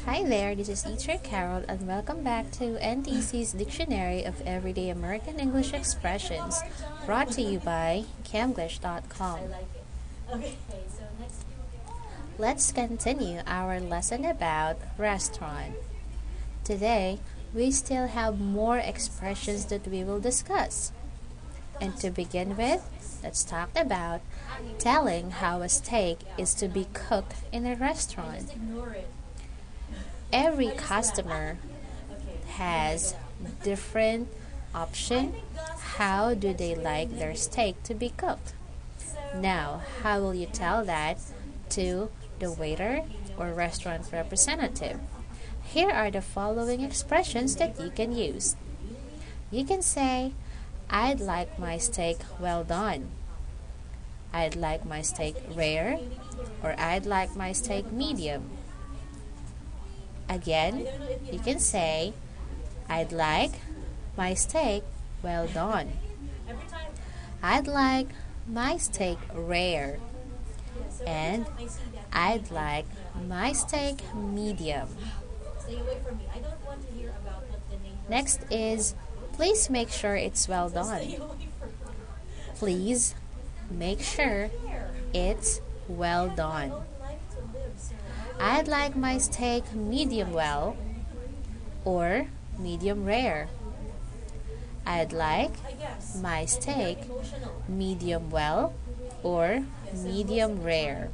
Hi there, this is Teacher Carol and welcome back to NTC's Dictionary of Everyday American English Expressions, brought to you by camglish.com. Let's continue our lesson about restaurant. Today, we still have more expressions that we will discuss. And to begin with, let's talk about telling how a steak is to be cooked in a restaurant. Every customer has different option. How do they like their steak to be cooked? Now, how will you tell that to the waiter or restaurant representative? Here are the following expressions that you can use. You can say, I'd like my steak well done. I'd like my steak rare, or I'd like my steak medium. Again, you can say, I'd like my steak well done. I'd like my steak rare. And I'd like my steak medium. Next is, please make sure it's well done. Please make sure it's well done. I'd like my steak medium well or medium rare. I'd like my steak medium well or medium rare.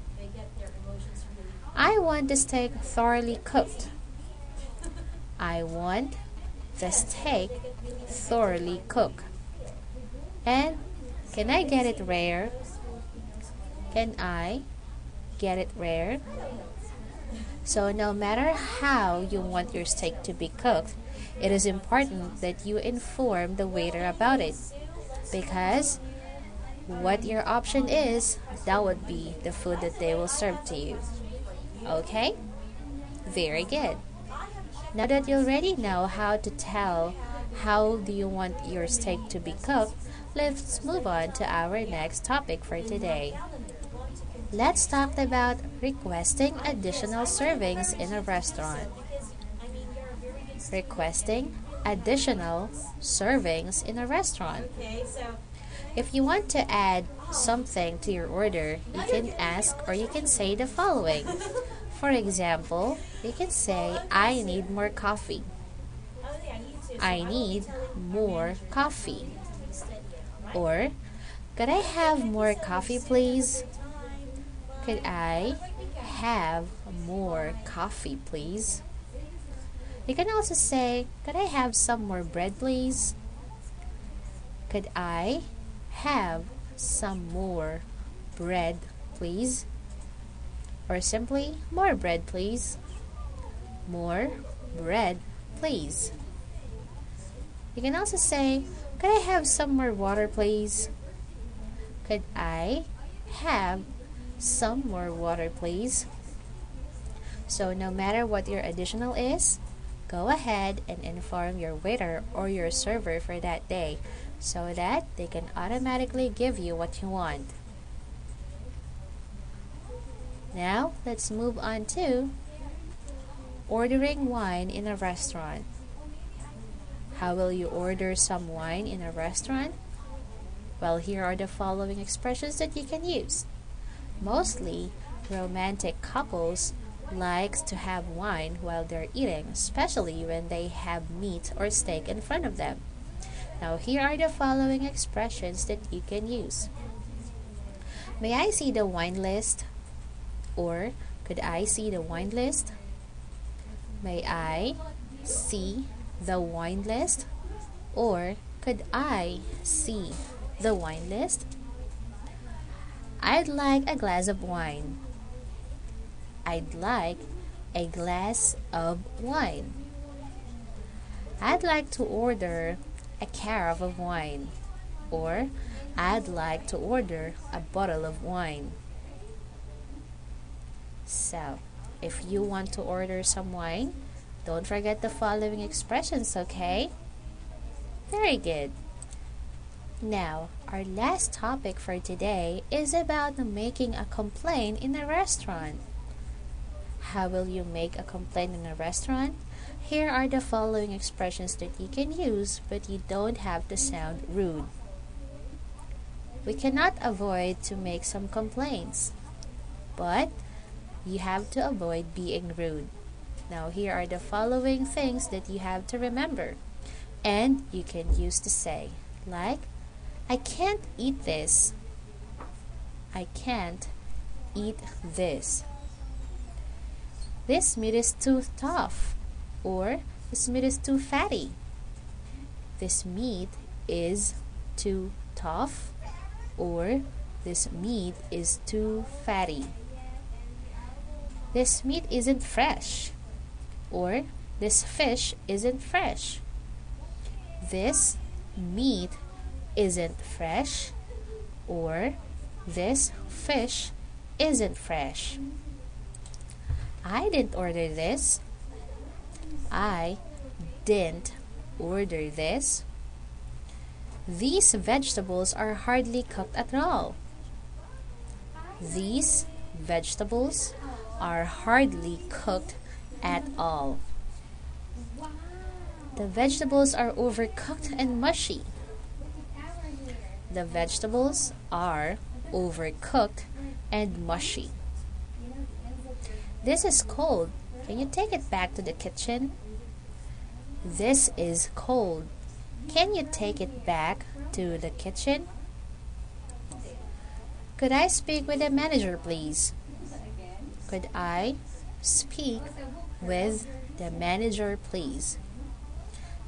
I want the steak thoroughly cooked. I want the steak thoroughly cooked. And can I get it rare? Can I get it rare? So no matter how you want your steak to be cooked, it is important that you inform the waiter about it, because what your option is, that would be the food that they will serve to you. Okay? Very good. Now that you already know how to tell how do you want your steak to be cooked, let's move on to our next topic for today. Let's talk about requesting additional servings in a restaurant. Requesting additional servings in a restaurant. If you want to add something to your order, you can ask or you can say the following. For example, you can say, I need more coffee. I need more coffee. Or, could I have more coffee, please? Could I have more coffee, please? You can also say, could I have some more bread, please? Could I have some more bread, please? Or simply, more bread, please. More bread, please. You can also say, could I have some more water, please? Could I have some more water, please? So no matter what your additional is, go ahead and inform your waiter or your server for that day so that they can automatically give you what you want. Now, let's move on to ordering wine in a restaurant. How will you order some wine in a restaurant? Well, here are the following expressions that you can use. Mostly, romantic couples likes to have wine while they're eating, especially when they have meat or steak in front of them. Now, here are the following expressions that you can use. May I see the wine list? Or, could I see the wine list? May I see the wine list? Or, could I see the wine list? I'd like a glass of wine. I'd like a glass of wine. I'd like to order a carafe of wine. Or, I'd like to order a bottle of wine. So, if you want to order some wine, don't forget the following expressions, okay? Very good. Now, our last topic for today is about making a complaint in a restaurant. How will you make a complaint in a restaurant? Here are the following expressions that you can use, but you don't have to sound rude. We cannot avoid to make some complaints, but you have to avoid being rude. Now, here are the following things that you have to remember, and you can use to say, like, I can't eat this. I can't eat this. This meat is too tough, or this meat is too fatty. This meat is too tough, or this meat is too fatty. This meat isn't fresh, or this fish isn't fresh. This meat isn't fresh, or this fish isn't fresh. I didn't order this. I didn't order this. These vegetables are hardly cooked at all. These vegetables are hardly cooked at all. The vegetables are overcooked and mushy. The vegetables are overcooked and mushy. This is cold. Can you take it back to the kitchen? This is cold. Can you take it back to the kitchen? Could I speak with the manager, please? Could I speak with the manager, please?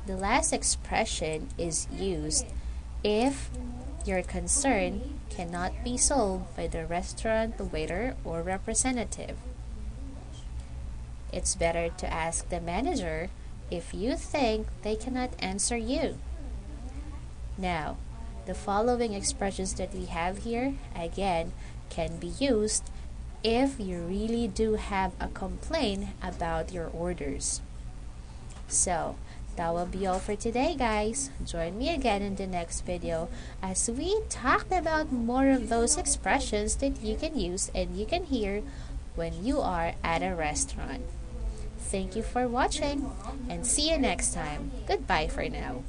The last expression is used if your concern cannot be solved by the restaurant waiter or representative. It's better to ask the manager if you think they cannot answer you. Now, the following expressions that we have here, again, can be used if you really do have a complaint about your orders. So, that will be all for today, guys. Join me again in the next video as we talked about more of those expressions that you can use and you can hear when you are at a restaurant. Thank you for watching and see you next time. Goodbye for now.